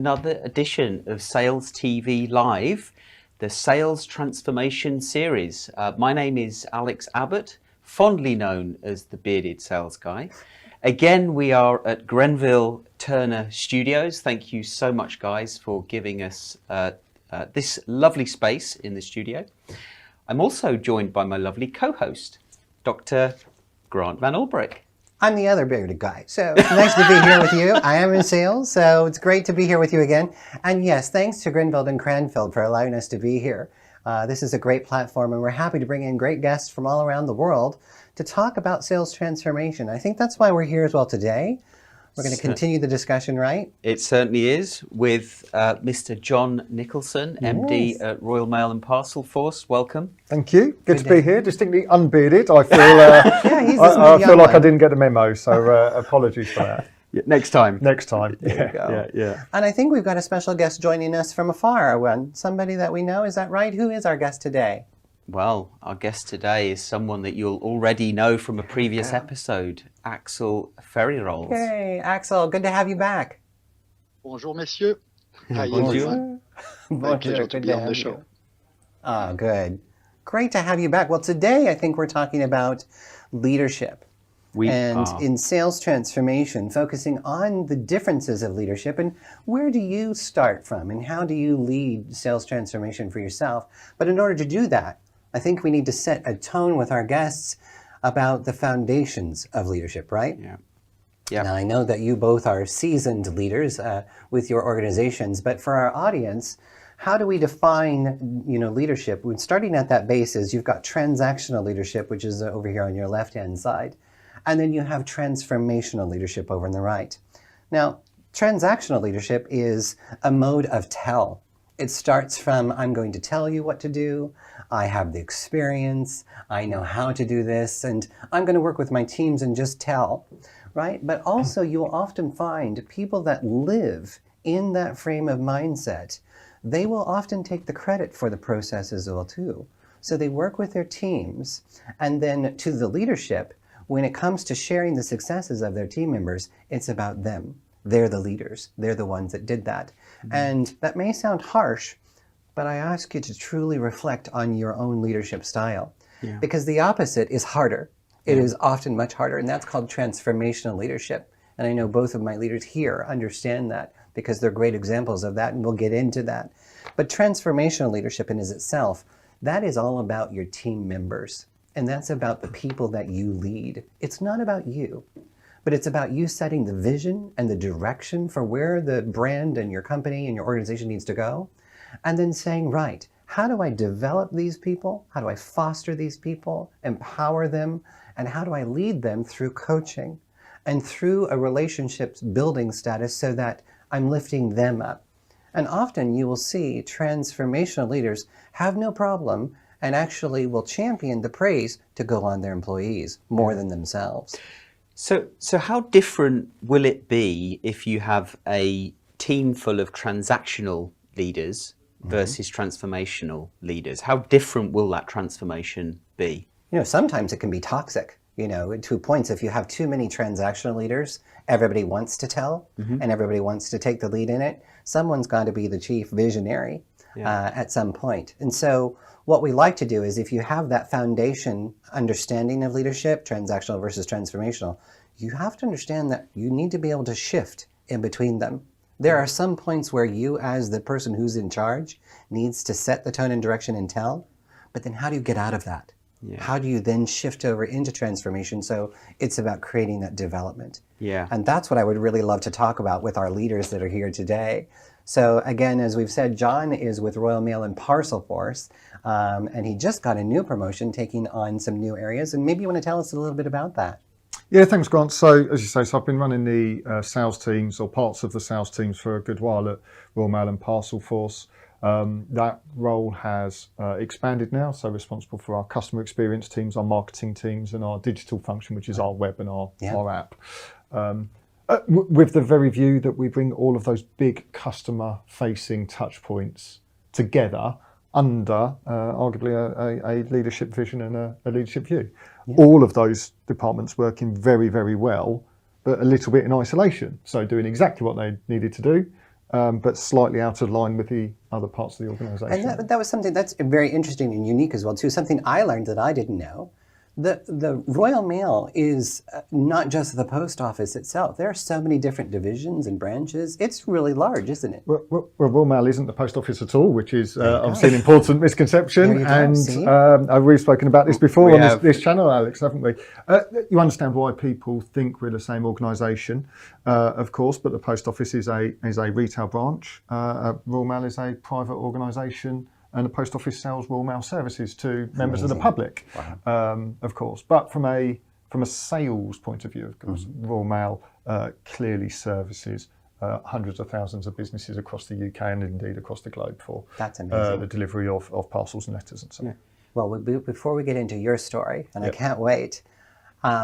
Another edition of Sales TV Live, the Sales Transformation series. My name is Alex Abbott, fondly known as the Bearded Sales Guy. Again, we are at Grenville Turner Studios. Thank you so much, guys, for giving us this lovely space in the studio. I'm also joined by my lovely co-host, Dr. Grant Van Ulbrich. I'm the other bearded guy. So it's nice to be here with you. I am in sales, so it's great to be here with you again. And yes, thanks to Grenville and Cranfield for allowing us to be here. This is a great platform, and we're happy to bring in great guests from all around the world to talk about sales transformation. I think that's why we're here as well today. We're going to continue the discussion, right? It certainly is, with Mr. John Nicholson, MD at Royal Mail and Parcel Force. Welcome. Thank you. Good to be here. Distinctly unbearded. I feel. I feel like I didn't get the memo, so apologies for that. Yeah, next time. Next time. Yeah. And I think we've got a special guest joining us from afar. Somebody that we know. Is that right? Who is our guest today? Well, our guest today is someone that you'll already know from a previous episode, Axel Ferreyrolles. Hey, Axel, good to have you back. Bonjour, messieurs. How are you Bonjour. doing? Bonjour, Good to be on the show. Oh, good. Great to have you back. Well, today I think we're talking about leadership. In sales transformation, focusing on the differences of leadership and where do you start from and how do you lead sales transformation for yourself. But in order to do that, I think we need to set a tone with our guests about the foundations of leadership, right? Yeah. Now, I know that you both are seasoned leaders with your organizations, but for our audience, how do we define, leadership? When starting at that basis, you've got transactional leadership, which is over here on your left-hand side, and then you have transformational leadership over on the right. Now, transactional leadership is a mode of tell. It starts from, I'm going to tell you what to do, I have the experience, I know how to do this, and I'm going to work with my teams and just tell, right? But also you'll often find people that live in that frame of mindset, they will often take the credit for the process as well too. So they work with their teams, and then to the leadership, when it comes to sharing the successes of their team members, it's about them. They're the leaders. They're the ones that did that. Mm-hmm. And that may sound harsh, but I ask you to truly reflect on your own leadership style. Yeah. Because the opposite is harder. It is often much harder, and that's called transformational leadership. And I know both of my leaders here understand that because they're great examples of that, and we'll get into that. But transformational leadership in itself, that is all about your team members. And that's about the people that you lead. It's not about you, but it's about you setting the vision and the direction for where the brand and your company and your organization needs to go. And then saying, right, how do I develop these people? How do I foster these people, empower them? And how do I lead them through coaching and through a relationships building status so that I'm lifting them up? And often you will see transformational leaders have no problem and actually will champion the praise to go on their employees more than themselves. So how different will it be if you have a team full of transactional leaders versus transformational leaders? How different will that transformation be? Sometimes it can be toxic. To points, if you have too many transactional leaders, everybody wants to tell and everybody wants to take the lead in it. Someone's got to be the chief visionary at some point. And so what we like to do is if you have that foundation understanding of leadership, transactional versus transformational, you have to understand that you need to be able to shift in between them. There are some points where you, as the person who's in charge, needs to set the tone and direction and tell, but then how do you get out of that? Yeah. How do you then shift over into transformation? So it's about creating that development. Yeah. And that's what I would really love to talk about with our leaders that are here today. So again, as we've said, John is with Royal Mail and Parcel Force, and he just got a new promotion, taking on some new areas. And maybe you want to tell us a little bit about that. Yeah, thanks, Grant. So, as you say, I've been running the sales teams or parts of the sales teams for a good while at Royal Mail and Parcel Force. That role has expanded now, so responsible for our customer experience teams, our marketing teams, and our digital function, which is our web and our app. With the very view that we bring all of those big customer-facing touch points together under arguably a leadership vision and a leadership view. Yeah. All of those departments working very, very well, but a little bit in isolation. So doing exactly what they needed to do, but slightly out of line with the other parts of the organisation. And that was something that's very interesting and unique as well too. Something I learned that I didn't know. The Royal Mail is not just the post office itself. There are so many different divisions and branches. It's really large, isn't it? Well, Royal Mail isn't the post office at all, which is obviously an important misconception. And we've spoken about this before on this channel, Alex, haven't we? You understand why people think we're the same organisation, of course, but the post office is a retail branch. Royal Mail is a private organisation. And the post office sells Royal Mail services to members of the public, of course. But from a sales point of view, of course, Royal Mail clearly services hundreds of thousands of businesses across the UK and indeed across the globe for the delivery of parcels and letters and so on. Yeah. Well, before we get into your story, and I can't wait,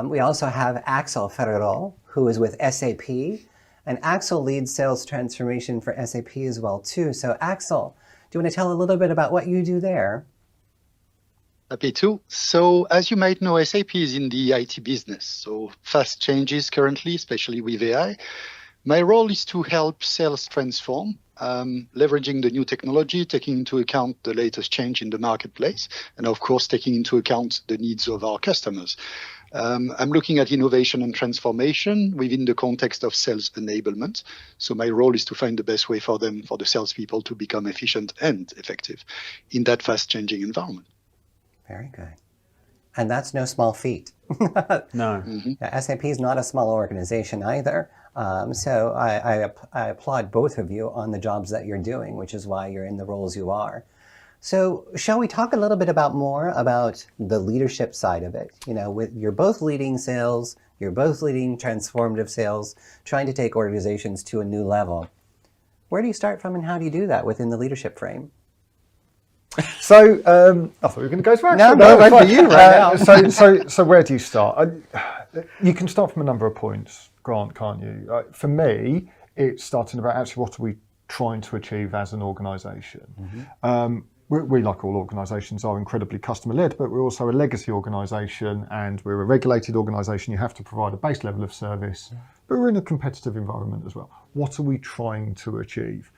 we also have Axel Ferreyrolles, who is with SAP, and Axel leads sales transformation for SAP as well too. So Axel, do you want to tell a little bit about what you do there? Happy to. So as you might know, SAP is in the IT business. So fast changes currently, especially with AI. My role is to help sales transform, leveraging the new technology, taking into account the latest change in the marketplace, and of course, taking into account the needs of our customers. I'm looking at innovation and transformation within the context of sales enablement. So my role is to find the best way for the salespeople to become efficient and effective in that fast-changing environment. Very good. And that's no small feat. No. SAP is not a small organization either. So I applaud both of you on the jobs that you're doing, which is why you're in the roles you are. So shall we talk a little bit more about the leadership side of it? You know, you're both leading sales, you're both leading transformative sales, trying to take organizations to a new level. Where do you start from and how do you do that within the leadership frame? So I thought we were going to go to Axel. No, right for you right now. So where do you start? You can start from a number of points, Grant, can't you? For me, it's starting about actually what are we trying to achieve as an organisation. We, like all organisations, are incredibly customer-led, but we're also a legacy organisation and we're a regulated organisation. You have to provide a base level of service, but we're in a competitive environment as well. What are we trying to achieve?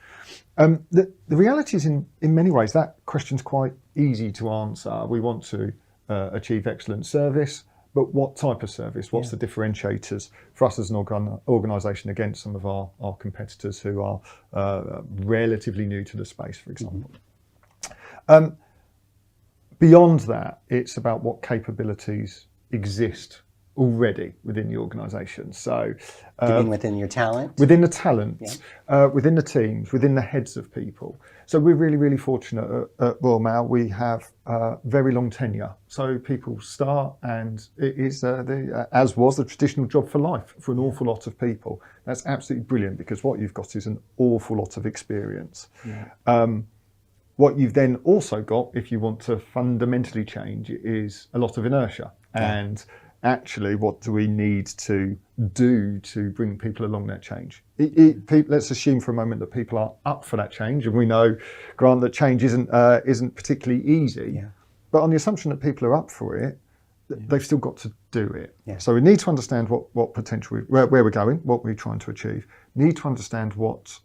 The reality is, in many ways, that question's quite easy to answer. We want to achieve excellent service, but what type of service? What's the differentiators for us as an organisation against some of our competitors who are relatively new to the space, for example? Beyond that, it's about what capabilities exist already within the organisation. So, you mean within your talent? Within the talent, within the teams, within the heads of people. So we're really, really fortunate at Royal Mail. We have very long tenure. So people start, and it is, as was the traditional job for life for an awful lot of people. That's absolutely brilliant because what you've got is an awful lot of experience. What you've then also got, if you want to fundamentally change, is a lot of inertia. And actually, what do we need to do to bring people along that change? Let's assume for a moment that people are up for that change, and we know, Grant, that change isn't particularly easy. But on the assumption that people are up for it, they've still got to do it. So we need to understand what potential, where we're going, what we're trying to achieve. Need to understand what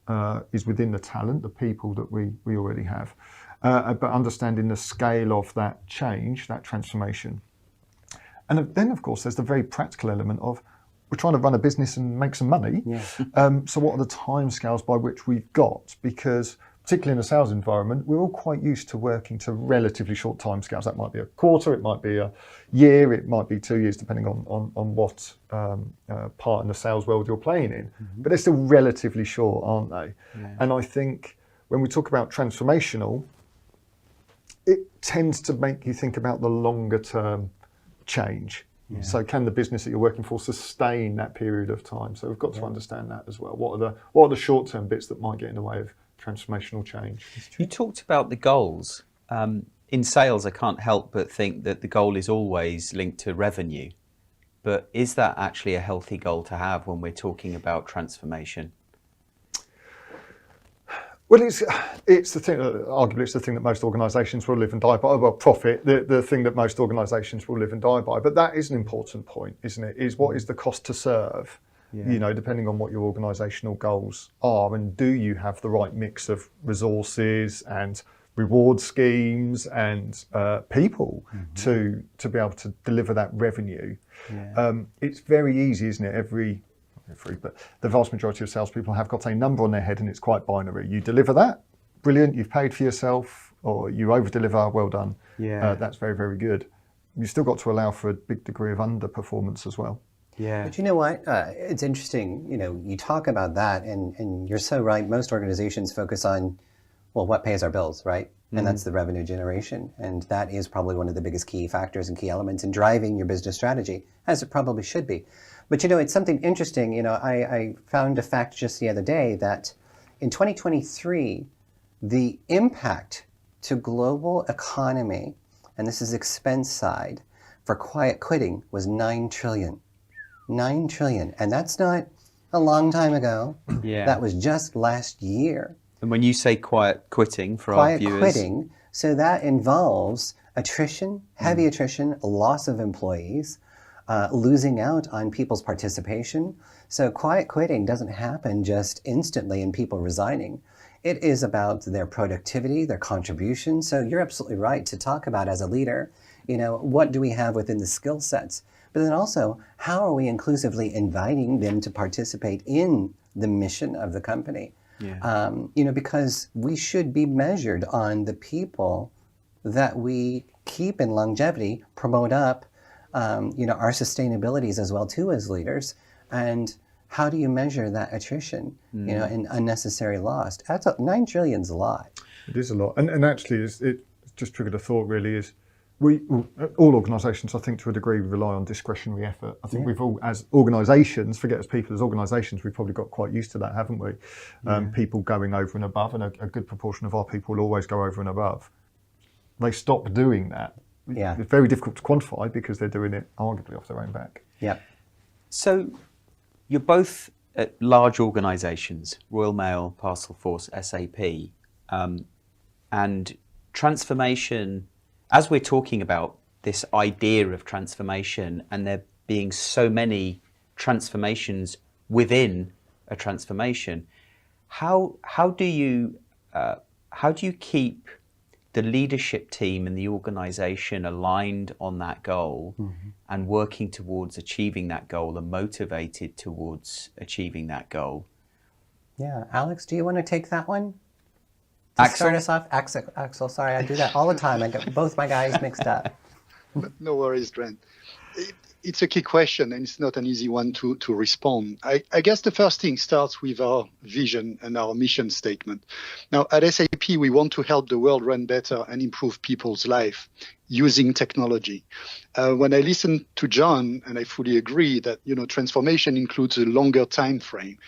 is within the talent, the people that we already have, but understanding the scale of that change, that transformation. And then, of course, there's the very practical element of we're trying to run a business and make some money. So what are the timescales by which we've got? Because particularly in the sales environment, we're all quite used to working to relatively short timescales. That might be a quarter, it might be a year, it might be 2 years, depending on what part in the sales world you're playing in. But they're still relatively short, aren't they? And I think when we talk about transformational, it tends to make you think about the longer term change. So can the business that you're working for sustain that period of time? So we've got to understand that as well. What are the short term bits that might get in the way of transformational change? You talked about the goals. In sales, I can't help but think that the goal is always linked to revenue. But is that actually a healthy goal to have when we're talking about transformation? Well, it's the thing. Arguably, it's the thing that most organisations will live and die by. Well, profit, the thing that most organisations will live and die by. But that is an important point, isn't it? Is what is the cost to serve you know, depending on what your organisational goals are, and do you have the right mix of resources and reward schemes and people to be able to deliver that revenue. It's very easy, isn't it? But the vast majority of salespeople have got a number on their head and it's quite binary. You deliver that, brilliant, you've paid for yourself, or you over deliver, well done. That's very, very good. You've still got to allow for a big degree of underperformance as well. But you know what? It's interesting. You know, you talk about that, and you're so right. Most organizations focus on, well, what pays our bills, right? And that's the revenue generation. And that is probably one of the biggest key factors and key elements in driving your business strategy, as it probably should be. But you know, it's something interesting. You know, I found a fact just the other day that in 2023, the impact to global economy, and this is expense side, for quiet quitting was 9 trillion. 9 trillion. And that's not a long time ago. That was just last year. And when you say quiet quitting for our viewers... Quiet quitting, so that involves attrition, heavy attrition, loss of employees, losing out on people's participation. So quiet quitting doesn't happen just instantly in people resigning. It is about their productivity, their contribution. So you're absolutely right to talk about, as a leader, you know, what do we have within the skill sets? But then also, how are we inclusively inviting them to participate in the mission of the company? You know, because we should be measured on the people that we keep in longevity, promote up, you know, our sustainabilities as well too as leaders. And how do you measure that attrition, you know, and unnecessary loss? 9 trillion's a lot. It is a lot. And actually, it just triggered a thought really is, all organisations, I think, to a degree, rely on discretionary effort. I think we've all, as organisations, forget as people, as organisations, we've probably got quite used to that, haven't we? People going over and above, and a good proportion of our people will always go over and above. They stop doing that. It's very difficult to quantify because they're doing it arguably off their own back. So you're both at large organisations, Royal Mail, Parcel Force, SAP, and transformation. As we're talking about this idea of transformation, and there being so many transformations within a transformation, how do you keep the leadership team and the organisation aligned on that goal and working towards achieving that goal and motivated towards achieving that goal? Alex, do you want to take that one? Axel? Start us off. Axel, sorry, I do that all the time. I get both my guys mixed up. No worries, Trent. It's a key question, and it's not an easy one to respond. I guess the first thing starts with our vision and our mission statement. Now, at SAP, we want to help the world run better and improve people's life using technology. When I listen to John, and I fully agree that, you know, transformation includes a longer time frame.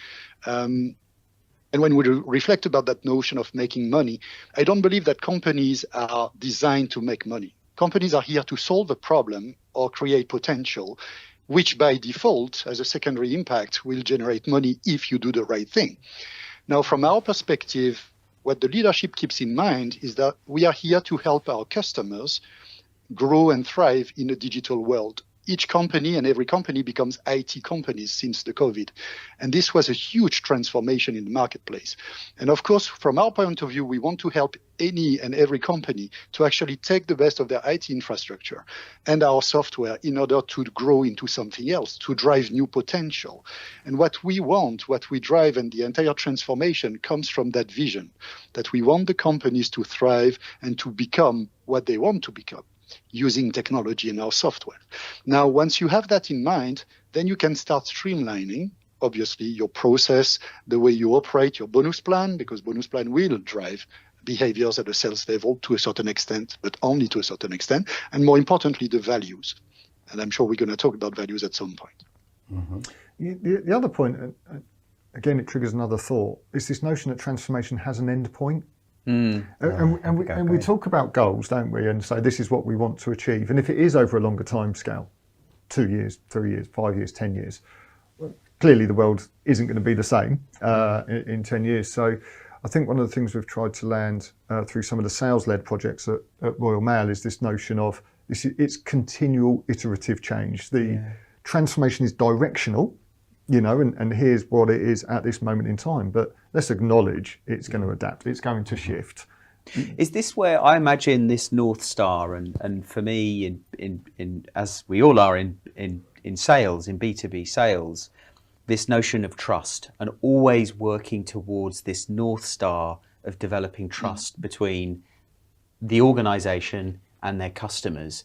And when we reflect about that notion of making money, I don't believe that companies are designed to make money. Companies are here to solve a problem or create potential, which by default, as a secondary impact, will generate money if you do the right thing. Now, from our perspective, what the leadership keeps in mind is that we are here to help our customers grow and thrive in a digital world. Each company and every company becomes IT companies since the COVID. And this was a huge transformation in the marketplace. And of course, from our point of view, we want to help any and every company to actually take the best of their IT infrastructure and our software in order to grow into something else, to drive new potential. And what we want, what we drive, and the entire transformation comes from that vision, that we want the companies to thrive and to become what they want to become, using technology and our software. Now, once you have that in mind, then you can start streamlining, obviously, your process, the way you operate, your bonus plan, because bonus plan will drive behaviors at a sales level to a certain extent, but only to a certain extent, and more importantly, the values. And I'm sure we're going to talk about values at some point. The other point, again, it triggers another thought, is this notion that transformation has an end point. And we talk about goals, don't we? And say this is what we want to achieve. And if it is over a longer time scale, 2 years, 3 years, 5 years, 10 years, well, clearly the world isn't going to be the same in 10 years. So I think one of the things we've tried to land through some of the sales-led projects at Royal Mail is this notion of it's continual iterative change. The transformation is directional, and here's what it is at this moment in time. But let's acknowledge it's going to adapt. It's going to shift. Is this where I imagine this North Star, and for me, in as we all are in sales, in B2B sales, this notion of trust and always working towards this North Star of developing trust between the organization and their customers.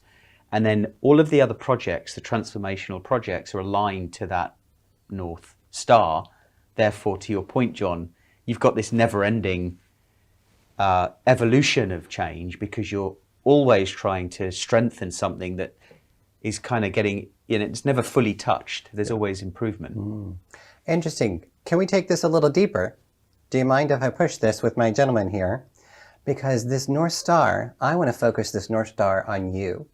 And then all of the other projects, the transformational projects, are aligned to that North Star. Therefore, to your point, John, you've got this never-ending evolution of change, because you're always trying to strengthen something that is kind of getting, it's never fully touched. There's always improvement. Interesting. Can we take this a little deeper? Do you mind if I push this with my gentleman here? Because this North Star, I want to focus this North Star on you,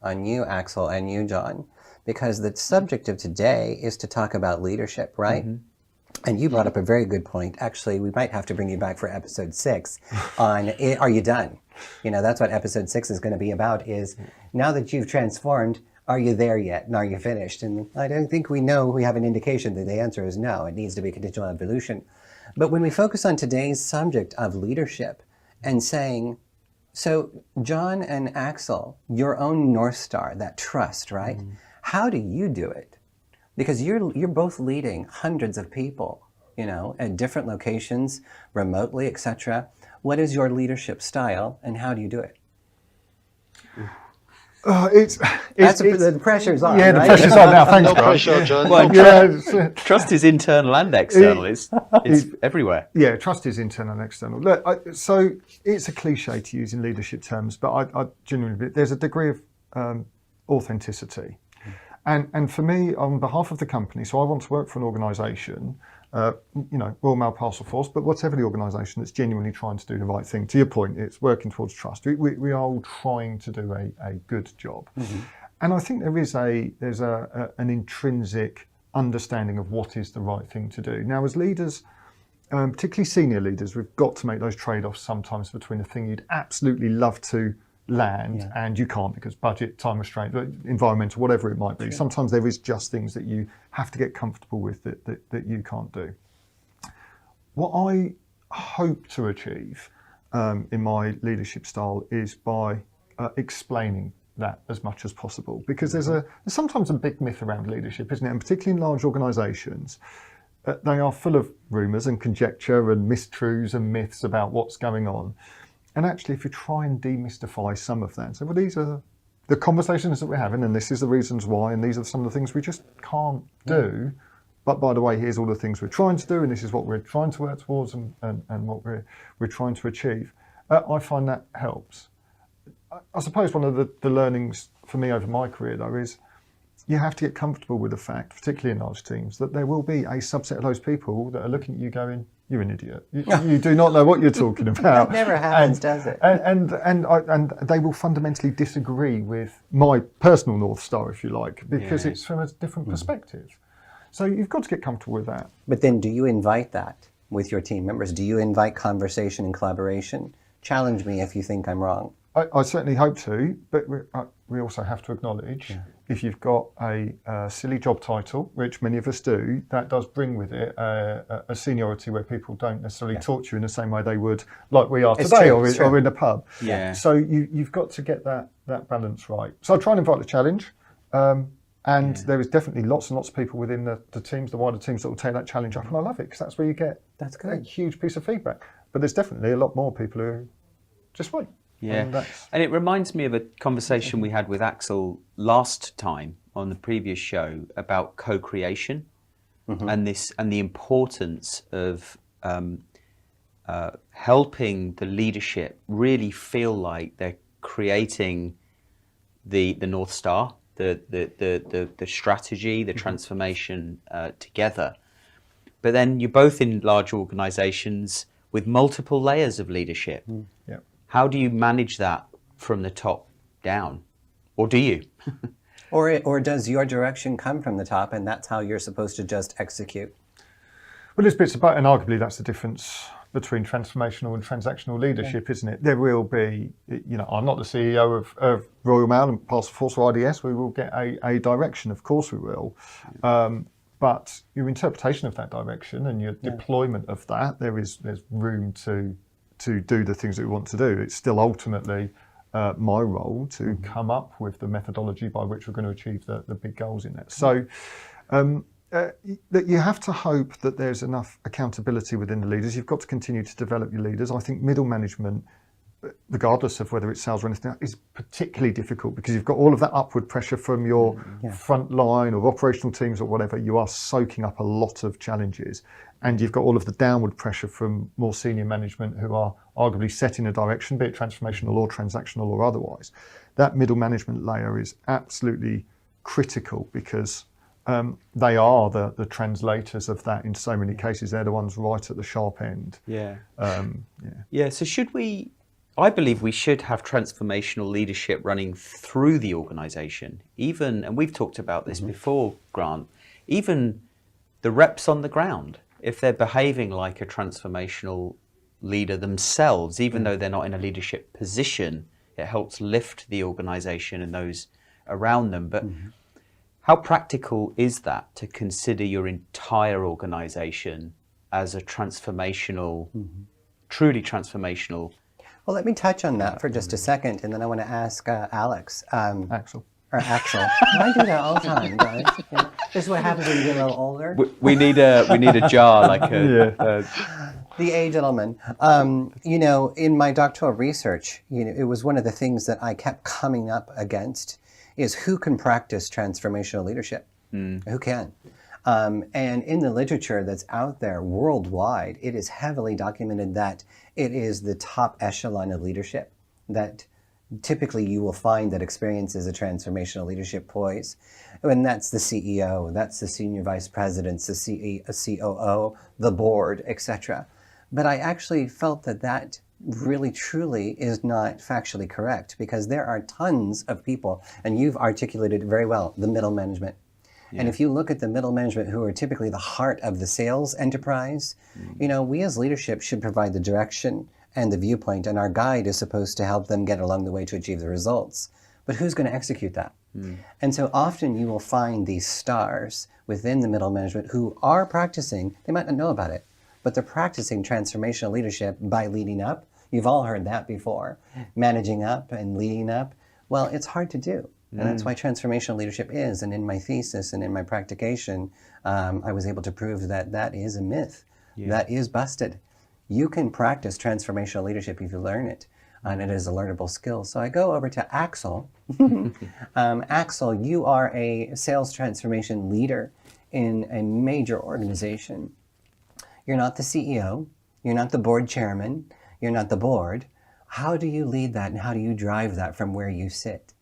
Axel, and you, John, because the subject of today is to talk about leadership, right? And you brought up a very good point. Actually, we might have to bring you back for episode 6 on, are you done? That's what episode 6 is going to be about, is now that you've transformed, are you there yet? And are you finished? And I don't think we have an indication that the answer is no. It needs to be continual evolution. But when we focus on today's subject of leadership and saying, so John and Axel, your own North Star, that trust, right? How do you do it? Because you're both leading hundreds of people, at different locations, remotely, etc. What is your leadership style, and how do you do it? The pressure's on. Yeah, right? the pressure's on now. Thanks, No Grant. pressure, John. Well, trust is internal and external. It's everywhere. Yeah, trust is internal and external. Look, so it's a cliche to use in leadership terms, but I genuinely, there's a degree of authenticity. And for me, on behalf of the company, so I want to work for an organisation, Royal Mail Parcel Force, but whatever the organisation that's genuinely trying to do the right thing. To your point, it's working towards trust. We are all trying to do a good job. And I think there's an intrinsic understanding of what is the right thing to do. Now, as leaders, particularly senior leaders, we've got to make those trade-offs sometimes between a thing you'd absolutely love to land and you can't because budget, time restraint, environmental, whatever it might be. Sometimes there is just things that you have to get comfortable with that you can't do. What I hope to achieve in my leadership style is by explaining that as much as possible, because there's sometimes a big myth around leadership, isn't it? And particularly in large organisations, they are full of rumours and conjecture and mistruths and myths about what's going on. And actually, if you try and demystify some of that, so, well, these are the conversations that we're having, and this is the reasons why, and these are some of the things we just can't do. But by the way, here's all the things we're trying to do, and this is what we're trying to work towards, and what we're trying to achieve. I find that helps. I suppose one of the learnings for me over my career, though, is you have to get comfortable with the fact, particularly in large teams, that there will be a subset of those people that are looking at you going, you're an idiot. You do not know what you're talking about. That never happens, does it? And they will fundamentally disagree with my personal North Star, if you like, because it's from a different perspective. So you've got to get comfortable with that. But then do you invite that with your team members? Do you invite conversation and collaboration? Challenge me if you think I'm wrong. I certainly hope to, but we also have to acknowledge if you've got a silly job title, which many of us do, that does bring with it a seniority where people don't necessarily talk to you in the same way they would, like we are today, or in a pub. So you've got to get that balance right. So I try and invite the challenge, and there is definitely lots and lots of people within the teams, the wider teams, that will take that challenge up, and I love it because that's where you get a huge piece of feedback. But there's definitely a lot more people who just wait. Yeah, and it reminds me of a conversation we had with Axel last time on the previous show about co-creation and the importance of helping the leadership really feel like they're creating the North Star, the strategy, the transformation together. But then you're both in large organisations with multiple layers of leadership. How do you manage that from the top down? Or do you? or does your direction come from the top and that's how you're supposed to just execute? Well, there's bits about, and arguably that's the difference between transformational and transactional leadership, isn't it? There will be, I'm not the CEO of Royal Mail and Parcel Force or IDS. We will get a direction, of course we will. But but your interpretation of that direction and your deployment of that, there's room to do the things that we want to do. It's still ultimately my role to come up with the methodology by which we're going to achieve the big goals in it. So that you have to hope that there's enough accountability within the leaders. You've got to continue to develop your leaders. I think middle management, regardless of whether it's sales or anything, is particularly difficult because you've got all of that upward pressure from your front line or operational teams or whatever. You are soaking up a lot of challenges, and you've got all of the downward pressure from more senior management who are arguably setting a direction, be it transformational or transactional or otherwise. That middle management layer is absolutely critical because they are the translators of that in so many cases. They're the ones right at the sharp end. So I believe we should have transformational leadership running through the organization, even, and we've talked about this before, Grant, even the reps on the ground, if they're behaving like a transformational leader themselves, even though they're not in a leadership position, it helps lift the organization and those around them. But how practical is that to consider your entire organization as a transformational, truly transformational? Well, let me touch on that for just a second, and then I want to ask Alex. Axel. Or Axel. I do that all the time, guys. Yeah. This is what happens when you get a little older. We need a jar like a... The A gentleman. In my doctoral research, it was one of the things that I kept coming up against is who can practice transformational leadership? Who can? And in the literature that's out there worldwide, it is heavily documented that it is the top echelon of leadership that typically you will find that experiences a transformational leadership poise. And that's the CEO, that's the senior vice presidents, the COO, the board, etc. But I actually felt that really truly is not factually correct because there are tons of people, and you've articulated it very well, the middle management. And if you look at the middle management who are typically the heart of the sales enterprise, we as leadership should provide the direction and the viewpoint, and our guide is supposed to help them get along the way to achieve the results. But who's going to execute that? And so often you will find these stars within the middle management who are practicing, they might not know about it, but they're practicing transformational leadership by leading up. You've all heard that before, managing up and leading up. Well, it's hard to do. And that's why transformational leadership is. And in my thesis and in my practication, I was able to prove that is a myth. That is busted. You can practice transformational leadership if you learn it. And it is a learnable skill. So I go over to Axel. Axel, you are a sales transformation leader in a major organization. You're not the CEO. You're not the board chairman. You're not the board. How do you lead that and how do you drive that from where you sit?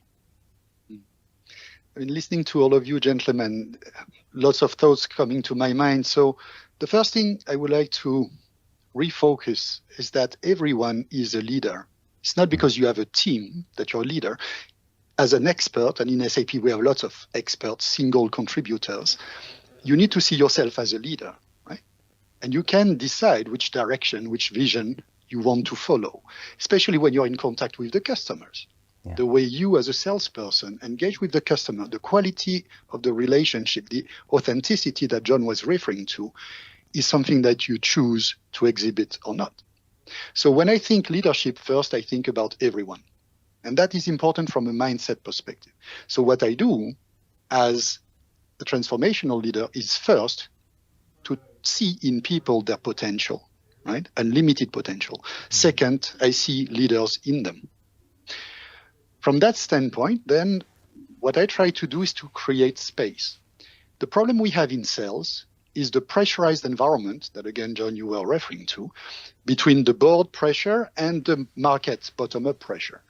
I mean, listening to all of you gentlemen, lots of thoughts coming to my mind. So the first thing I would like to refocus is that everyone is a leader. It's not because you have a team that you're a leader. As an expert, and in SAP we have lots of experts, single contributors, you need to see yourself as a leader, right? And you can decide which direction, which vision you want to follow, especially when you're in contact with the customers. The way you as a salesperson engage with the customer, the quality of the relationship, the authenticity that John was referring to is something that you choose to exhibit or not. So when I think leadership, first I think about everyone. And that is important from a mindset perspective. So what I do as a transformational leader is first to see in people their potential, right? Unlimited potential. Second, I see leaders in them. From that standpoint, then, what I try to do is to create space. The problem we have in sales is the pressurized environment that, again, John, you were referring to, between the board pressure and the market bottom-up pressure.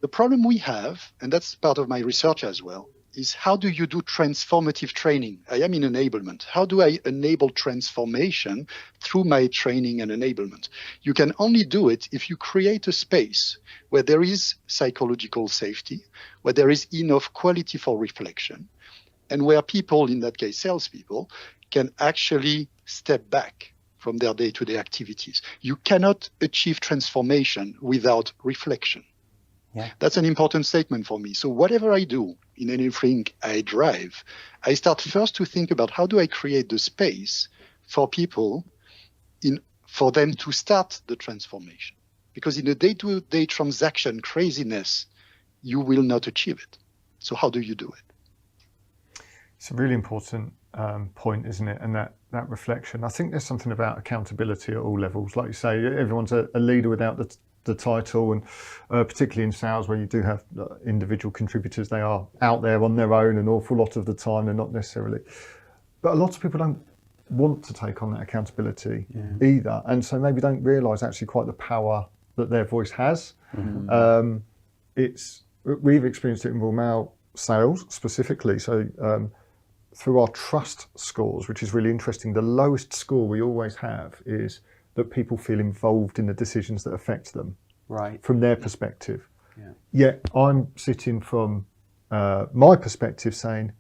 The problem we have, and that's part of my research as well, is how do you do transformative training? I am in enablement. How do I enable transformation through my training and enablement? You can only do it if you create a space where there is psychological safety, where there is enough quality for reflection, and where people, in that case salespeople, can actually step back from their day-to-day activities. You cannot achieve transformation without reflection. That's an important statement for me. So whatever I do, in anything I drive, I start first to think about how do I create the space for people for them to start the transformation. Because in a day-to-day transaction craziness, you will not achieve it. So how do you do it? It's a really important point, isn't it? And that reflection. I think there's something about accountability at all levels. Like you say, everyone's a leader without the title, and particularly in sales where you do have individual contributors, they are out there on their own an awful lot of the time. They're not necessarily, but a lot of people don't want to take on that accountability either, and so maybe don't realise actually quite the power that their voice has. We've experienced it in Royal Mail sales specifically. So through our trust scores, which is really interesting, the lowest score we always have is that people feel involved in the decisions that affect them, right, from their perspective. Yet I'm sitting from my perspective saying,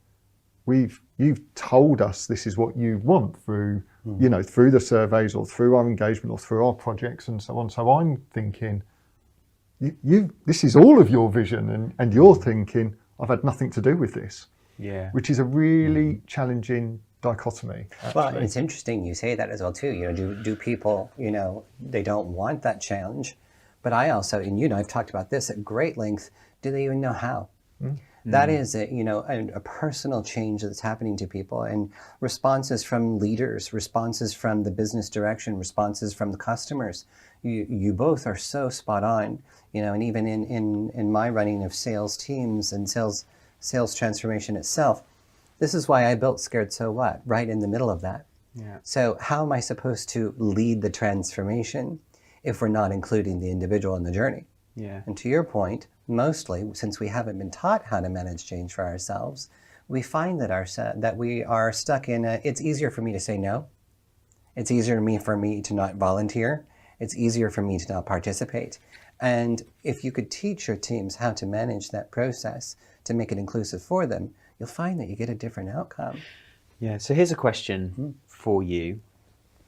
you've told us this is what you want through through the surveys or through our engagement or through our projects and so on. So I'm thinking, this is all of your vision, and you're thinking I've had nothing to do with this. Which is a really challenging dichotomy. Actually. Well, it's interesting you say that as well too. Do people, they don't want that challenge, but I also, and I've talked about this at great length. Do they even know how? That is a personal change that's happening to people, and responses from leaders, responses from the business direction, responses from the customers. You both are so spot on, and even in my running of sales teams and sales transformation itself, this is why I built Scared So What, right in the middle of that. So how am I supposed to lead the transformation if we're not including the individual in the journey? And to your point, mostly, since we haven't been taught how to manage change for ourselves, we find that we are stuck in it's easier for me to say no. It's easier for me to not volunteer. It's easier for me to not participate. And if you could teach your teams how to manage that process to make it inclusive for them, you'll find that you get a different outcome. So here's a question for you,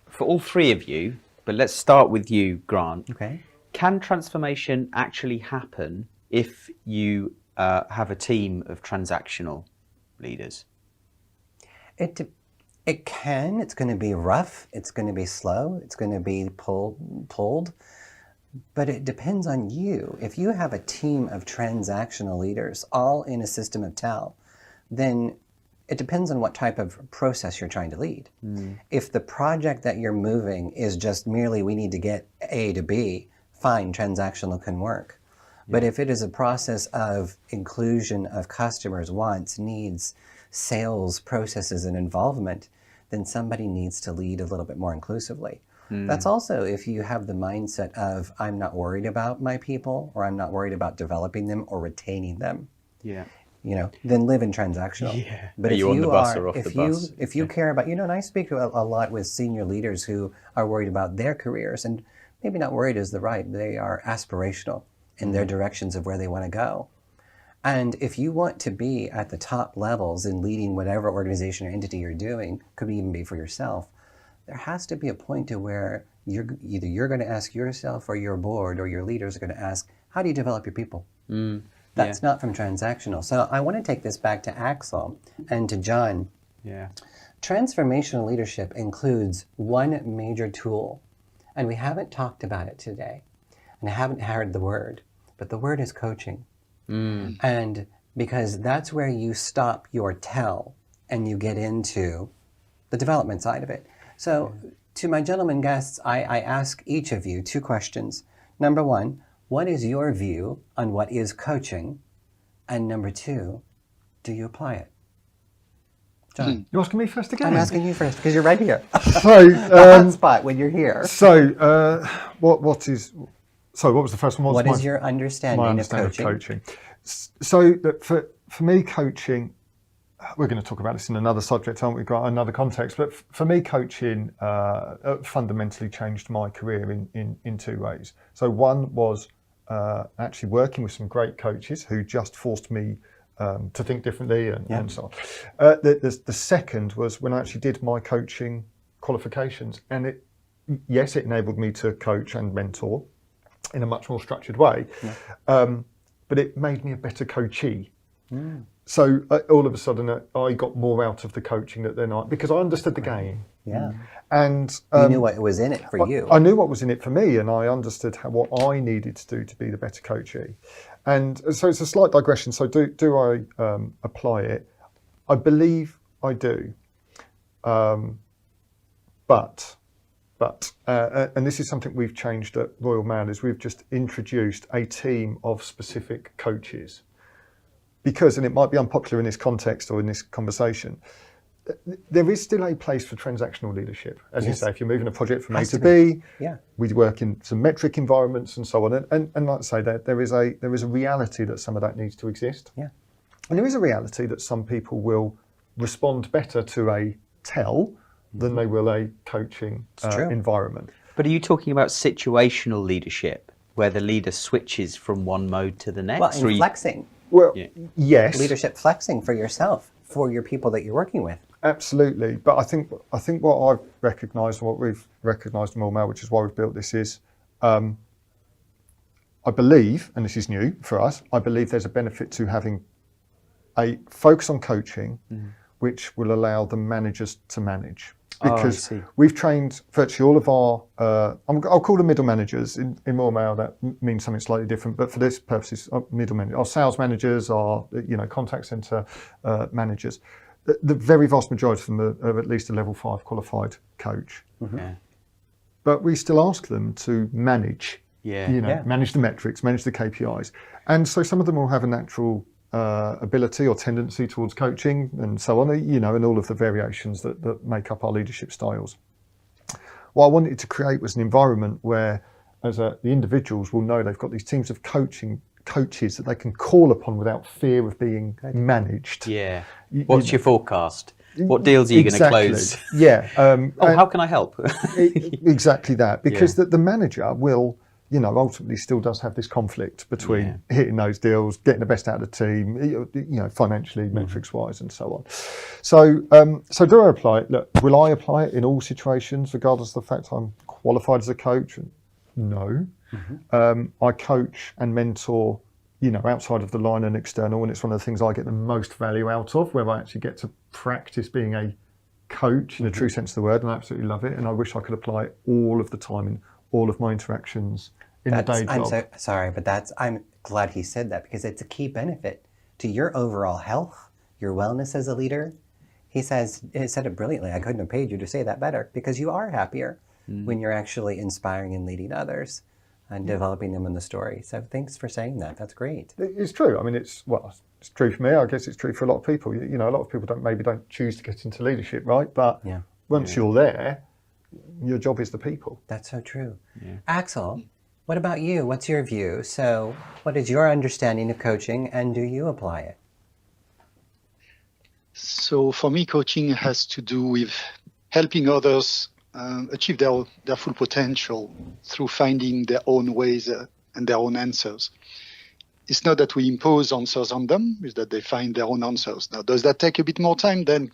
for all three of you, but let's start with you, Grant. Okay. Can transformation actually happen if you have a team of transactional leaders? It can. It's going to be rough. It's going to be slow. It's going to be pulled. But it depends on you. If you have a team of transactional leaders all in a system of TEL, then it depends on what type of process you're trying to lead. If the project that you're moving is just merely we need to get A to B, fine, transactional can work. But if it is a process of inclusion of customers' wants, needs, sales processes, and involvement, then somebody needs to lead a little bit more inclusively. That's also if you have the mindset of I'm not worried about my people, or I'm not worried about developing them or retaining them. Then live in transactional. But are you on the bus or off the bus? If you care about, and I speak a lot with senior leaders who are worried about their careers, and maybe not worried is the right, they are aspirational in their directions of where they want to go. And if you want to be at the top levels in leading whatever organization or entity you're doing, could even be for yourself, there has to be a point to where you're going to ask yourself, or your board or your leaders are going to ask, how do you develop your people? That's not from transactional. So I want to take this back to Axel and to John. Transformational leadership includes one major tool, and we haven't talked about it today, and I haven't heard the word, but the word is coaching. And because that's where you stop your TEL and you get into the development side of it. So to my gentlemen guests, I ask each of you two questions. Number one, what is your view on what is coaching? And number two, do you apply it? John. You're asking me first again? I'm asking you first because you're right here. So, the hot spot when you're here. So, what was the first one? What is your understanding of coaching? So, for me, coaching, we're going to talk about this in another subject, aren't we? Got another context, but for me, coaching fundamentally changed my career in two ways. So, one was actually working with some great coaches who just forced me to think differently and so on. The second was when I actually did my coaching qualifications, and it enabled me to coach and mentor in a much more structured way, but it made me a better coachee. So all of a sudden, I got more out of the coaching because I understood the game. Yeah. And You knew what was in it for you. I knew what was in it for me, and I understood what I needed to do to be the better coachee. And so it's a slight digression. So do I apply it? I believe I do. But and this is something we've changed at Royal Mail, is we've just introduced a team of specific coaches. Because, and it might be unpopular in this context or in this conversation, there is still a place for transactional leadership. As you say, if you're moving a project from A to B, we work in some metric environments and so on. And like I say, there is a reality that some of that needs to exist. Yeah. And there is a reality that some people will respond better to a tell than they will a coaching environment. But are you talking about situational leadership, where the leader switches from one mode to the next? Well, and flexing. Well, yes. Leadership flexing for yourself, for your people that you're working with. Absolutely. But I think what I've recognised, what we've recognised in Royal Mail, which is why we've built this, is I believe, and this is new for us, I believe there's a benefit to having a focus on coaching, which will allow the managers to manage. Because we've trained virtually all of our, I'll call them middle managers. In Royal Mail, that means something slightly different, but for this purposes, middle managers, our sales managers, our contact centre managers. The very vast majority of them are at least a level 5 qualified coach. Yeah. But we still ask them to manage, manage the metrics, manage the KPIs. And so some of them will have a natural ability or tendency towards coaching and so on, and all of the variations that make up our leadership styles. What I wanted to create was an environment where, the individuals will know they've got these teams of coaches that they can call upon without fear of being managed. Yeah. What's your forecast? What deals are you going to close? Yeah. How can I help? Exactly that, because the manager will, ultimately still does have this conflict between hitting those deals, getting the best out of the team, financially, metrics-wise, and so on. So do I apply it? Look, will I apply it in all situations, regardless of the fact I'm qualified as a coach? No. I coach and mentor, outside of the line and external, and it's one of the things I get the most value out of, where I actually get to practice being a coach in a true sense of the word, and I absolutely love it. And I wish I could apply it all of the time in all of my interactions in the day job. I'm so sorry, but I'm glad he said that, because it's a key benefit to your overall health, your wellness as a leader. He said it brilliantly. I couldn't have paid you to say that better, because you are happier when you're actually inspiring and leading others and developing them in the story. So thanks for saying that. That's great. It's true. I mean, it's true for me. I guess it's true for a lot of people. A lot of people don't choose to get into leadership, right? But once you're there, your job is the people. That's so true. Yeah. Axel, what about you? What's your view? So what is your understanding of coaching, and do you apply it? So for me, coaching has to do with helping others achieve their full potential through finding their own ways and their own answers. It's not that we impose answers on them, it's that they find their own answers. Now, does that take a bit more time than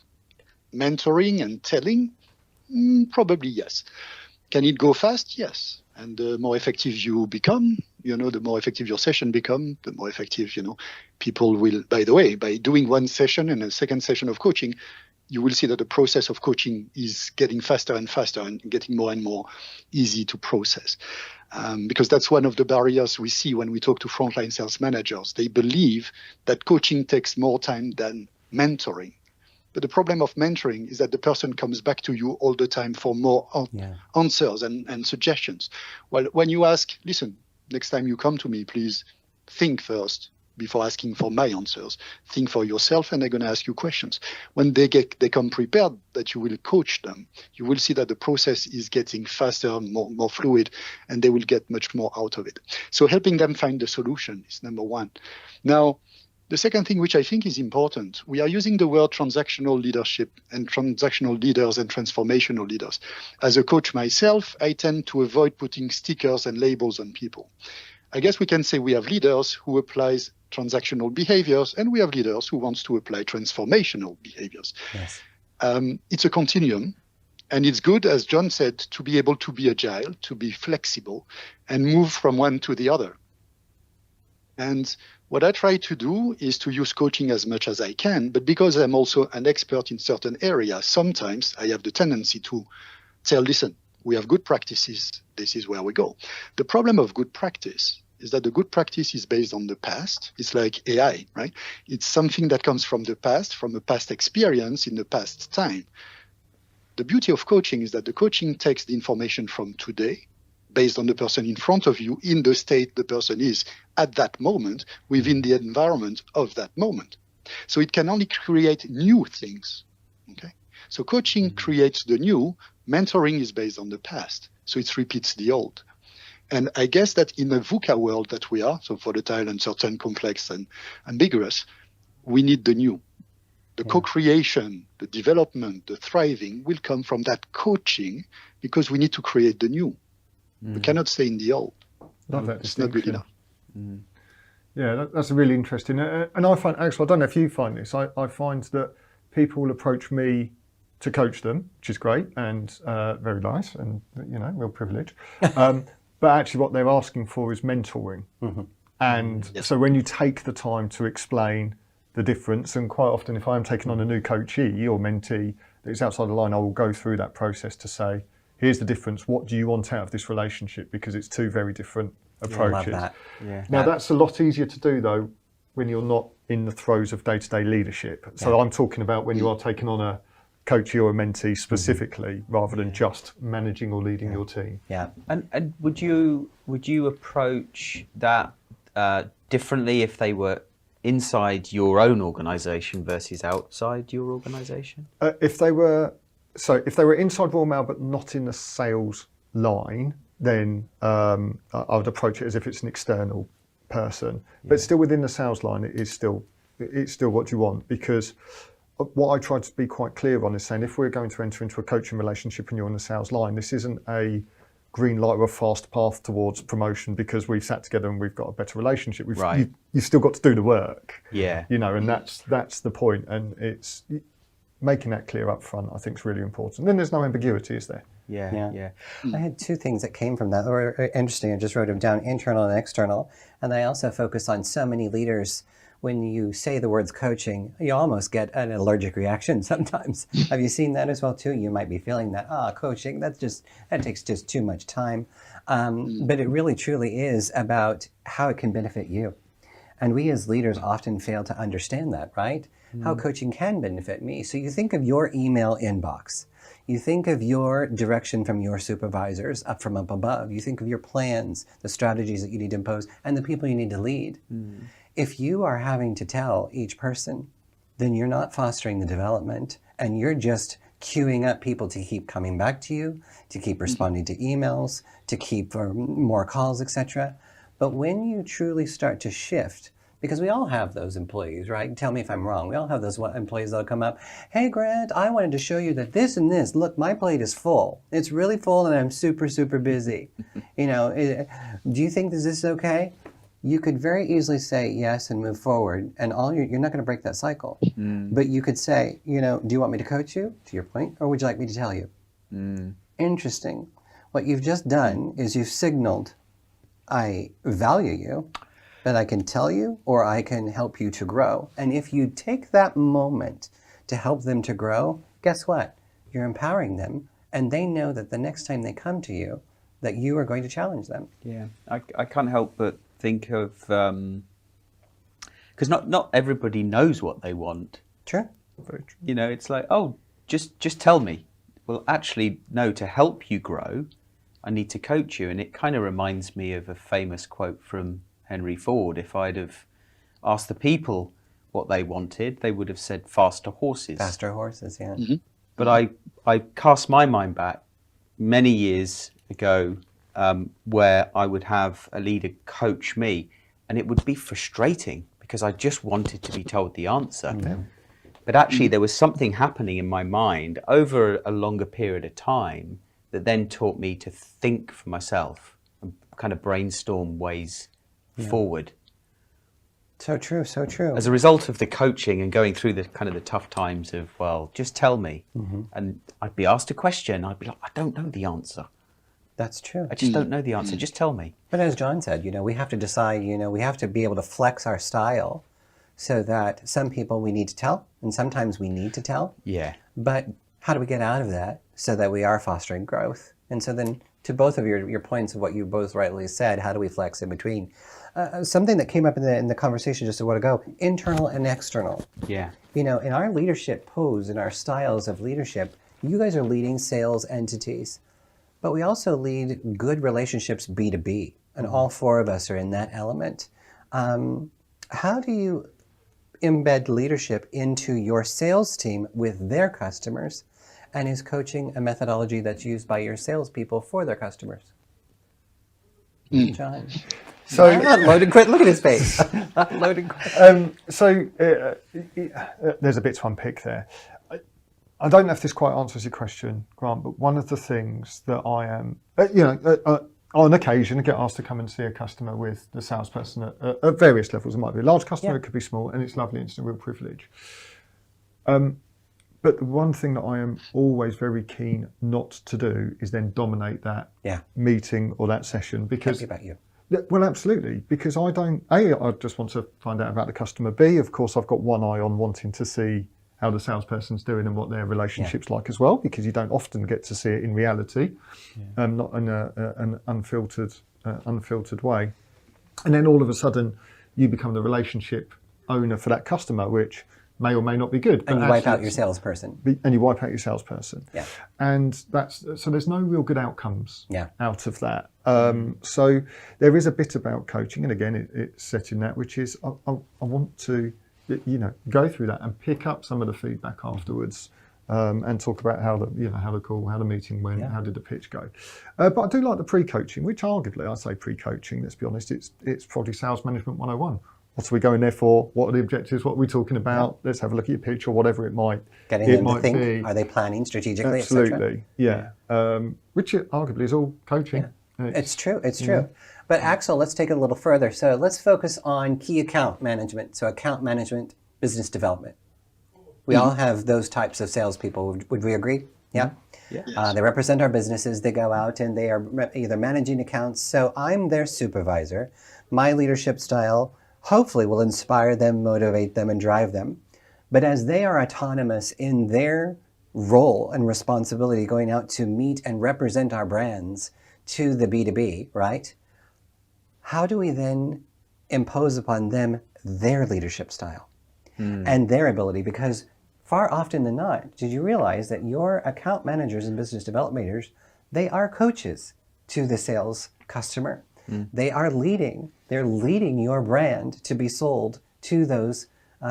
mentoring and telling? Probably yes. Can it go fast? Yes. And the more effective you become, the more effective your session become, the more effective, people will. By the way, by doing one session and a second session of coaching, you will see that the process of coaching is getting faster and faster and getting more and more easy to process. Because that's one of the barriers we see when we talk to frontline sales managers. They believe that coaching takes more time than mentoring. But the problem of mentoring is that the person comes back to you all the time for more answers and suggestions. Well, when you ask, listen, next time you come to me, please think first before asking for my answers. Think for yourself, and they're going to ask you questions. When they come prepared that you will coach them, you will see that the process is getting faster, more fluid, and they will get much more out of it. So helping them find the solution is number one. Now, the second thing, which I think is important, we are using the word transactional leadership and transactional leaders and transformational leaders. As a coach myself, I tend to avoid putting stickers and labels on people. I guess we can say we have leaders who applies transactional behaviors, and we have leaders who wants to apply transformational behaviors. Yes. It's a continuum, and it's good, as John said, to be able to be agile, to be flexible, and move from one to the other. And What I try to do is to use coaching as much as I can, but because I'm also an expert in certain areas, sometimes I have the tendency to say, listen, we have good practices, this is where we go. The problem of good practice is that the good practice is based on the past. It's like AI, right? It's something that comes from the past, from a past experience in the past time. The beauty of coaching is that the coaching takes the information from today, based on the person in front of you, in the state the person is at that moment, within the environment of that moment. So it can only create new things. Okay. So coaching creates the new, mentoring is based on the past. So it repeats the old. And I guess that in the VUCA world that we are, so volatile, uncertain, complex, and ambiguous, we need the new. The co-creation, the development, the thriving will come from that coaching because we need to create the new. We cannot stay in the old. It's not good enough. Yeah, that's really interesting. And I find, actually, I don't know if you find this, I find that people will approach me to coach them, which is great and very nice and, real privilege. But actually what they're asking for is mentoring. And so when you take the time to explain the difference, and quite often if I'm taking on a new coachee or mentee that's outside the line, I will go through that process to say, here's the difference, what do you want out of this relationship? Because it's two very different approaches. Love that. Yeah. Now that's a lot easier to do though when you're not in the throes of day-to-day leadership. So I'm talking about when you are taking on a coachee or a mentee specifically, rather than just managing or leading your team. Yeah. And would you approach that differently if they were inside your own organisation versus outside your organisation? If they were inside Royal Mail but not in the sales line, then I would approach it as if it's an external person. But still within the sales line, it's still what you want, because what I try to be quite clear on is saying if we're going to enter into a coaching relationship and you're on the sales line, this isn't a green light or a fast path towards promotion because we've sat together and we've got a better relationship. You've still got to do the work. Yeah. And that's the point. And it's making that clear up front, I think, is really important. Then there's no ambiguity, is there? Yeah. I had two things that came from that that were interesting. I just wrote them down, internal and external. And I also focus on so many leaders. When you say the words coaching, you almost get an allergic reaction sometimes. Have you seen that as well too? You might be feeling that, coaching, that takes just too much time. But it really truly is about how it can benefit you. And we as leaders often fail to understand that, right? How coaching can benefit me. So you think of your email inbox. You think of your direction from your supervisors up from up above. You think of your plans, the strategies that you need to impose, and the people you need to lead. If you are having to tell each person, then you're not fostering the development, and you're just queuing up people to keep coming back to you, to keep responding to emails, to keep more calls, etc. But when you truly start to shift, because we all have those employees, right? Tell me if I'm wrong. We all have those employees that'll come up, hey Grant, I wanted to show you that this and this, look, my plate is full. It's really full and I'm super, super busy. Do you think this is okay? You could very easily say yes and move forward, and you're not going to break that cycle. But you could say, do you want me to coach you, to your point, or would you like me to tell you? Interesting. What you've just done is you've signaled, I value you, but I can tell you or I can help you to grow. And if you take that moment to help them to grow, guess what? You're empowering them, and they know that the next time they come to you, that you are going to challenge them. Yeah, I can't help but think of, because not everybody knows what they want. Sure. Very true. It's like, just tell me. Well, actually, no, to help you grow, I need to coach you. And it kind of reminds me of a famous quote from Henry Ford. If I'd have asked the people what they wanted, they would have said faster horses. Faster horses, yeah. But I cast my mind back many years ago, where I would have a leader coach me, and it would be frustrating because I just wanted to be told the answer. But actually there was something happening in my mind over a longer period of time that then taught me to think for myself and kind of brainstorm ways forward. So true, so true. As a result of the coaching and going through the kind of the tough times of, well, just tell me. And I'd be asked a question, I'd be like, I don't know the answer. That's true. I just don't know the answer. Just tell me. But as John said, we have to decide, we have to be able to flex our style so that some people we need to tell, and sometimes we need to tell. Yeah. But how do we get out of that so that we are fostering growth? And so then to both of your points of what you both rightly said, how do we flex in between? Something that came up in the conversation just a while ago, internal and external. Yeah. In our leadership pose, in our styles of leadership, you guys are leading sales entities, but we also lead good relationships B2B, and all four of us are in that element. How do you embed leadership into your sales team with their customers? And is coaching a methodology that's used by your salespeople for their customers? John? So Loaded quick. Look at his face. Loaded quick. There's a bit to unpick there. I don't know if this quite answers your question, Grant, but one of the things that I am, on occasion, I get asked to come and see a customer with the salesperson at various levels. It might be a large customer, It could be small, and it's lovely and it's a real privilege. But the one thing that I am always very keen not to do is then dominate that meeting or that session, because about you. Well, absolutely, because I just want to find out about the customer. B, of course, I've got one eye on wanting to see how the salesperson's doing and what their relationship's like as well, because you don't often get to see it in reality, not in an unfiltered way. And then all of a sudden, you become the relationship owner for that customer, which may or may not be good. And you wipe out your salesperson. And you wipe out your salesperson. Yeah. And so there's no real good outcomes out of that. So there is a bit about coaching, and again, it's set in that, which is I want to, go through that and pick up some of the feedback afterwards, and talk about how the meeting went, how did the pitch go. But I do like the pre-coaching, which arguably, I say pre-coaching, let's be honest, it's probably sales management 101. What are we going there for? What are the objectives? What are we talking about? Let's have a look at your pitch or whatever it might be. Getting them to think, are they planning strategically, Absolutely, which arguably is all coaching. It's true. But Axel, let's take it a little further. So let's focus on key account management. So account management, business development. We all have those types of salespeople. Would we agree? Yeah. Yes. They represent our businesses. They go out and they are either managing accounts. So I'm their supervisor. My leadership style hopefully will inspire them, motivate them, and drive them. But as they are autonomous in their role and responsibility going out to meet and represent our brands to the B2B, right? How do we then impose upon them their leadership style and their ability? Because far often than not, did you realize that your account managers and business development leaders, they are coaches to the sales customer. They are leading. They're leading your brand to be sold to those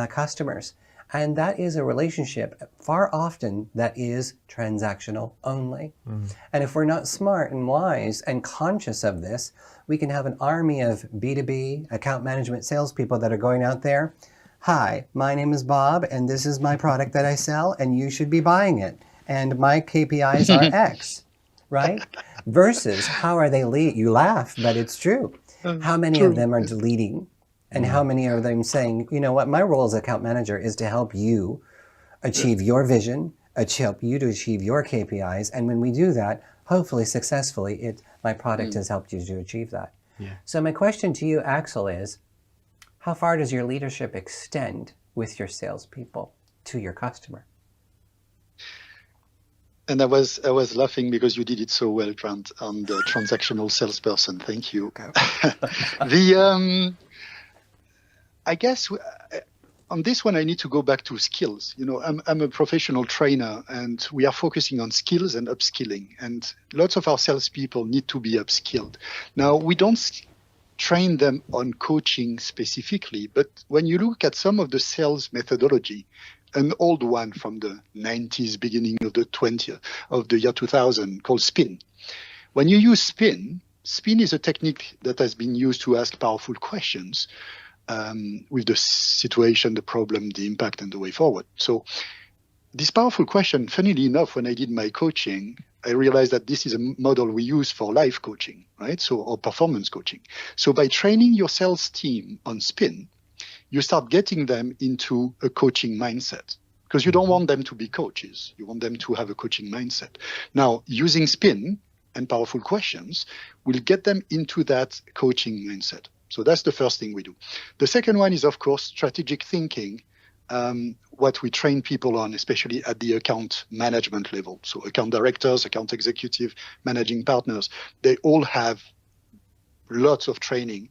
customers. And that is a relationship far often that is transactional only. And if we're not smart and wise and conscious of this, we can have an army of B2B account management salespeople that are going out there. Hi, my name is Bob, and this is my product that I sell, and you should be buying it. And my KPIs are X, right? Versus how are they lead? You laugh, but it's true. How many of them are leading? And how many of them saying, you know what, my role as account manager is to help you achieve your vision, help you to achieve your KPIs. And when we do that, hopefully successfully, my product has helped you to achieve that. Yeah. So my question to you, Axel, is how far does your leadership extend with your salespeople to your customer? And I was laughing because you did it so well, Grant, on the transactional salesperson. Thank you. Okay. I guess on this one, I need to go back to skills. I'm a professional trainer, and we are focusing on skills and upskilling. And lots of our salespeople need to be upskilled. Now, we don't train them on coaching specifically, but when you look at some of the sales methodology, an old one from the 90s, beginning of the year 2000, called SPIN. When you use SPIN is a technique that has been used to ask powerful questions with the situation, the problem, the impact, and the way forward. So this powerful question, funnily enough, when I did my coaching, I realized that this is a model we use for life coaching, right? Or performance coaching. So by training your sales team on SPIN, you start getting them into a coaching mindset, because you don't want them to be coaches. You want them to have a coaching mindset. Now, using SPIN, and powerful questions will get them into that coaching mindset. So that's the first thing we do. The second one is, of course, strategic thinking, what we train people on, especially at the account management level. So account directors, account executive, managing partners, they all have lots of training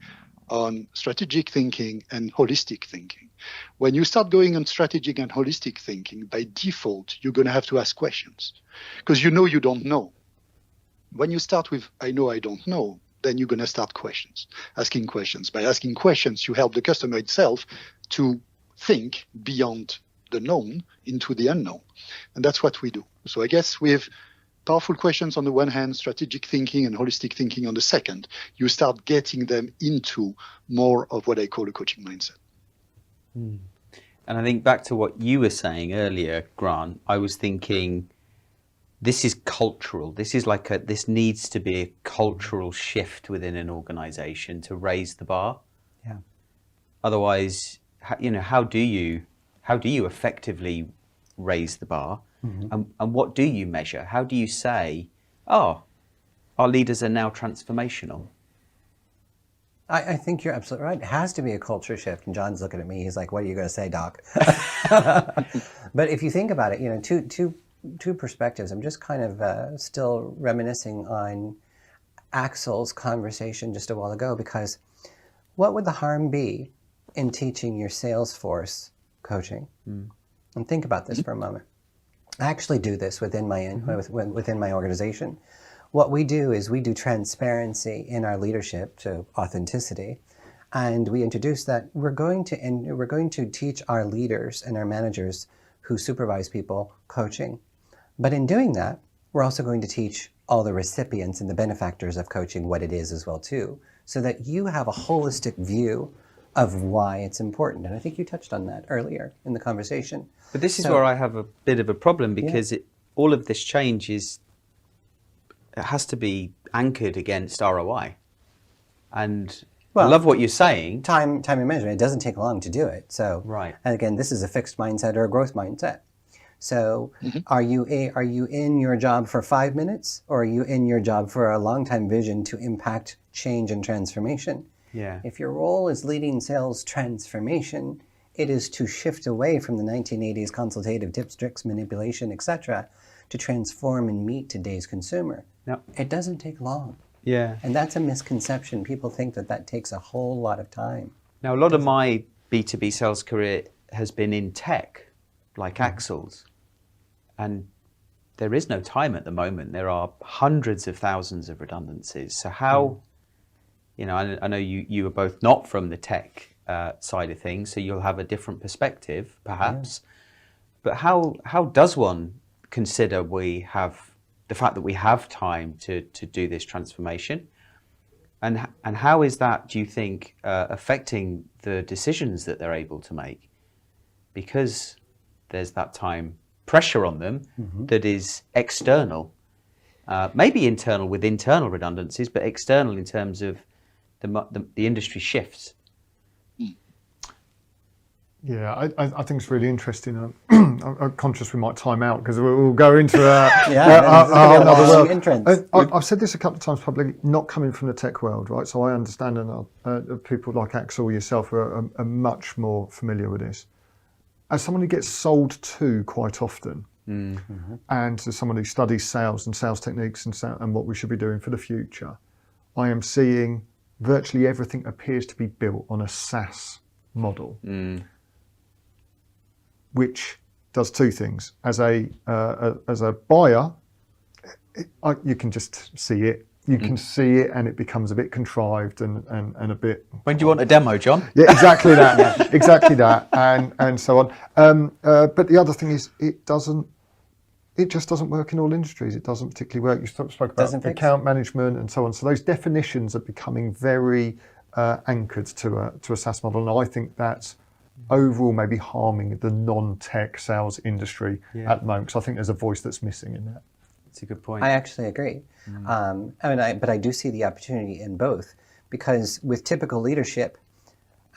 on strategic thinking and holistic thinking. When you start going on strategic and holistic thinking, by default, you're going to have to ask questions because you know you don't know. When you start with, I know I don't know, then you're going to start asking questions. By asking questions, you help the customer itself to think beyond the known into the unknown. And that's what we do. So I guess with powerful questions on the one hand, strategic thinking and holistic thinking on the second, you start getting them into more of what I call a coaching mindset. And I think back to what you were saying earlier, Grant, I was thinking this is cultural. This is like this needs to be a cultural shift within an organization to raise the bar. Yeah. Otherwise, how do you effectively raise the bar? And what do you measure? How do you say, oh, our leaders are now transformational? I think you're absolutely right. It has to be a culture shift. And John's looking at me. He's like, what are you going to say, Doc? But if you think about it, two perspectives. I'm just kind of still reminiscing on Axel's conversation just a while ago, because what would the harm be in teaching your sales force coaching? And think about this for a moment. I actually do this within my organization. What we do is we do transparency in our leadership to authenticity, and we introduce that we're going to teach our leaders and our managers who supervise people coaching. But in doing that, we're also going to teach all the recipients and the benefactors of coaching what it is as well too, so that you have a holistic view of why it's important. And I think you touched on that earlier in the conversation. But this is where I have a bit of a problem, because all of this change it has to be anchored against ROI. And I love what you're saying. Time and management, it doesn't take long to do it. So, right. And again, this is a fixed mindset or a growth mindset. So are you in your job for 5 minutes, or are you in your job for a long time vision to impact change and transformation? Yeah. If your role is leading sales transformation, it is to shift away from the 1980s consultative tips, tricks, manipulation, etc., to transform and meet today's consumer. Yep. It doesn't take long. Yeah. And that's a misconception. People think that takes a whole lot of time. Now, a lot of my B2B sales career has been in tech, like Axel's. And there is no time at the moment. There are hundreds of thousands of redundancies. So how, I know you are both not from the tech side of things, so you'll have a different perspective, perhaps. Yeah. But how does one consider we have the fact that we have time to do this transformation? And how is that, do you think, affecting the decisions that they're able to make? Because there's that time pressure on them that is external, maybe internal with internal redundancies, but external in terms of the industry shifts. Yeah, I think it's really interesting. I'm conscious we might time out because we'll go into another world. I've said this a couple of times publicly, not coming from the tech world, right? So I understand, and people like Axel, yourself, are much more familiar with this. As someone who gets sold to quite often, and as someone who studies sales and sales techniques and what we should be doing for the future, I am seeing virtually everything appears to be built on a SaaS model. Which does two things. As a buyer, you can just see it. You can see it, and it becomes a bit contrived and a bit. When do you want a demo, John? Yeah, exactly that. Exactly that, and so on. But the other thing is, it just doesn't work in all industries. It doesn't particularly work. You spoke about account management and so on. So those definitions are becoming very anchored to a SaaS model, and I think that's overall maybe harming the non-tech sales industry at the moment, because I think there's a voice that's missing in that. That's a good point. I actually agree. But I do see the opportunity in both, because with typical leadership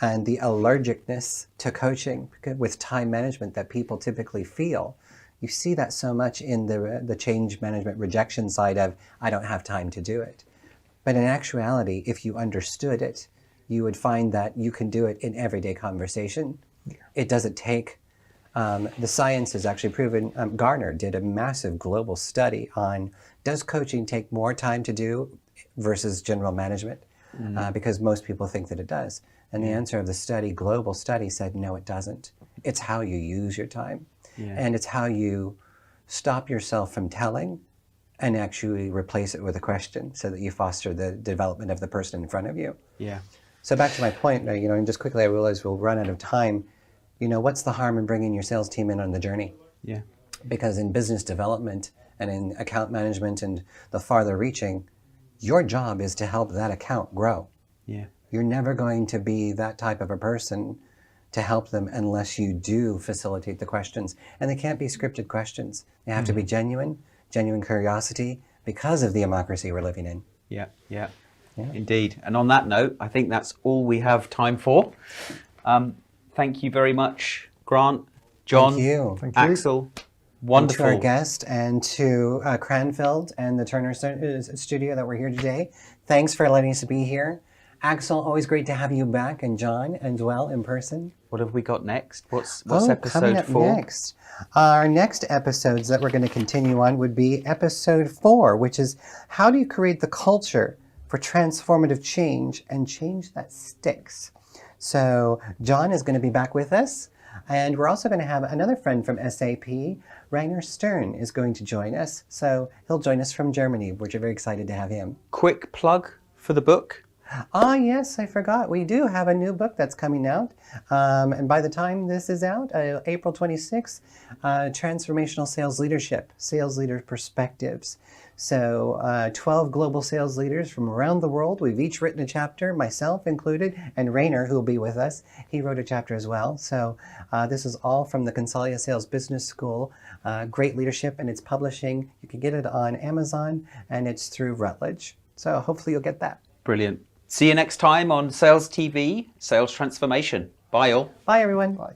and the allergicness to coaching with time management that people typically feel, You see that so much in the change management rejection side of, I don't have time to do it. But in actuality, if you understood it, you would find that you can do it in everyday conversation. It doesn't take, the science has actually proven, Gartner did a massive global study on, does coaching take more time to do versus general management? Because most people think that it does. And the answer of the study, global study, said no, it doesn't. It's how you use your time. And it's how you stop yourself from telling and actually replace it with a question so that you foster the development of the person in front of you. Yeah. So back to my point, and just quickly, I realize we'll run out of time. What's the harm in bringing your sales team in on the journey? Yeah. Because in business development and in account management and the farther reaching, your job is to help that account grow. Yeah. You're never going to be that type of a person to help them unless you do facilitate the questions. And they can't be scripted questions. They have to be genuine curiosity, because of the democracy we're living in. Yeah. Indeed. And on that note, I think that's all we have time for. Thank you very much, Grant, John, Thank you. Axel. Wonderful. And to our guest and to Cranfield and the Turner Studio that we're here today. Thanks for letting us be here. Axel, always great to have you back, and John as well in person. What have we got next? What's coming episode up 4? Next. Our next episodes that we're going to continue on would be episode 4, which is how do you create the culture for transformative change and change that sticks? So John is going to be back with us, and we're also going to have another friend from SAP, Rainer Stern, is going to join us. So he'll join us from Germany, which we're very excited to have him. Quick plug for the book. Ah, yes, I forgot. We do have a new book that's coming out. And by the time this is out, April 26th, Transformational Sales Leadership, Sales Leader Perspectives. So 12 global sales leaders from around the world. We've each written a chapter, myself included, and Rainer, who will be with us. He wrote a chapter as well. So this is all from the Consalia Sales Business School. Great leadership, and it's publishing. You can get it on Amazon, and it's through Routledge. So hopefully you'll get that. Brilliant. See you next time on Sales TV, Sales Transformation. Bye all. Bye, everyone. Bye.